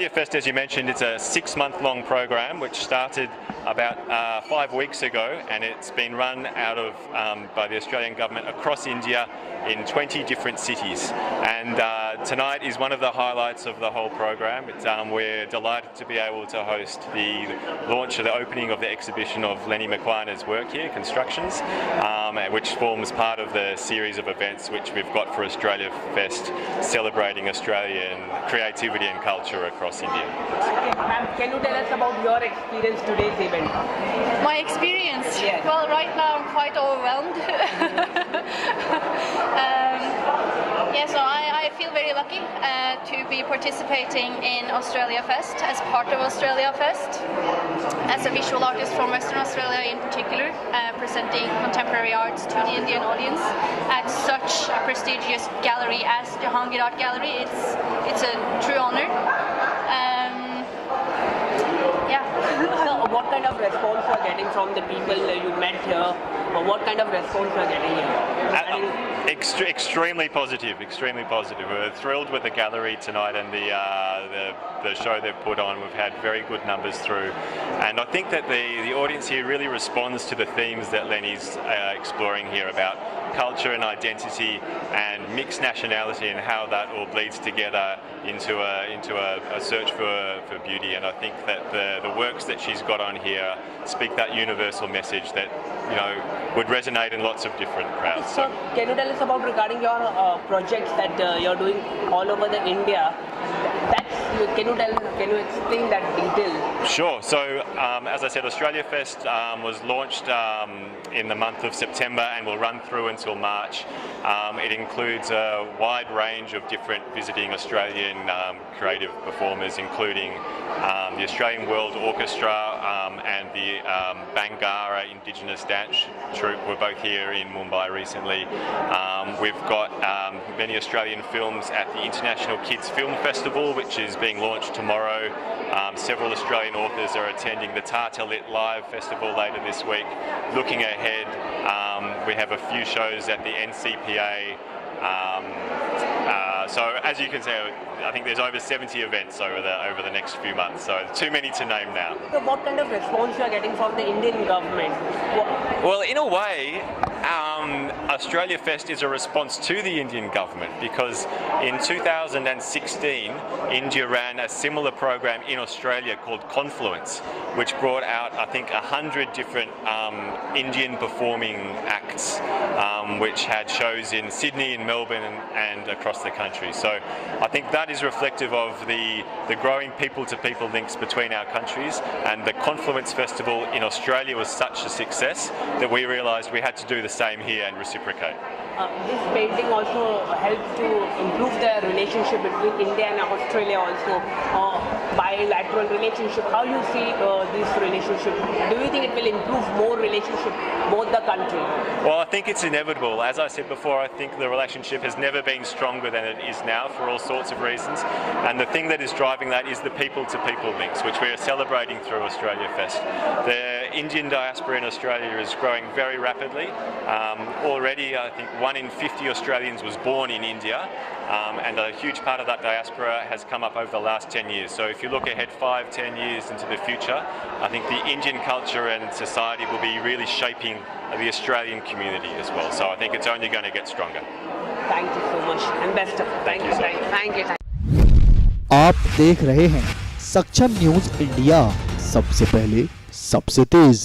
Australia Fest, as you mentioned, it's a 6-month-long program which started about 5 weeks ago, and it's been run out of by the Australian government across India in 20 different cities. And tonight is one of the highlights of the whole program. We're delighted to be able to host the launch of the opening of the exhibition of Lene Makwana's work here, Constructions, which forms part of the series of events which we've got for Australia Fest, celebrating Australian creativity and culture across India. Can you tell us about your experience today's event? My experience? Yes. Well, right now I'm quite overwhelmed. So I feel very lucky to be participating in Australia Fest as part of Australia Fest, as a visual artist from Western Australia in particular, presenting contemporary arts to the Indian audience at such a prestigious gallery as the Jahangir Art Gallery. It's a true honor. So what kind of response you are getting from the people you met here? What kind of response you are getting here? Extremely positive, extremely positive. We're thrilled with the gallery tonight and the show they've put on. We've had very good numbers through, and I think that the audience here really responds to the themes that Lene's exploring here about culture and identity and mixed nationality, and how that all bleeds together into a search for beauty. And I think that the works that she's got on here speak that universal message that, you know, would resonate in lots of different crowds. So can you tell us about regarding your projects that you're doing all over the India? Can you explain that detail? Sure. So as I said, Australia Fest was launched in the month of September and will run through until March. It includes a wide range of different visiting Australian creative performers, including the Australian World Orchestra and the Bangara Indigenous Dance Troupe were both here in Mumbai recently. We've got many Australian films at the International Kids Film Festival, which is being launched tomorrow. Several Australian authors are attending the Tata Lit Live Festival later this week. Looking ahead, we have a few shows at the NCPA. So as you can see, I think there's over 70 events over the next few months, so too many to name now. So what kind of response you are getting from the Indian government? Well, in a way, Australia Fest is a response to the Indian government, because in 2016 India ran a similar program in Australia called Confluence, which brought out, I think, 100 different Indian performing acts, which had shows in Sydney and Melbourne and across the country. So I think that is reflective of the growing people-to-people links between our countries, and the Confluence Festival in Australia was such a success that we realised we had to do the same here and reciprocate. This painting also helped to improve the relationship between India and Australia also, bilateral relationship. How you see this relationship? Do you think it will improve more relationship both the countries? Well, I think it's inevitable. As I said before, I think the relationship has never been stronger than it is now for all sorts of reasons. And the thing that is driving that is the people-to-people links, which we are celebrating through Australia Fest. The Indian diaspora in Australia is growing very rapidly. Already, I think 1 in 50 Australians was born in India, and a huge part of that diaspora has come up over the last 10 years. So if you look ahead 5-10 years into the future, I think the Indian culture and society will be really shaping the Australian community as well. So I think it's only going to get stronger. Thank you so much, and best of luck. Thank you. Thank you. आप देख रहे हैं सक्षम news India, सबसे पहले सबसे तेज।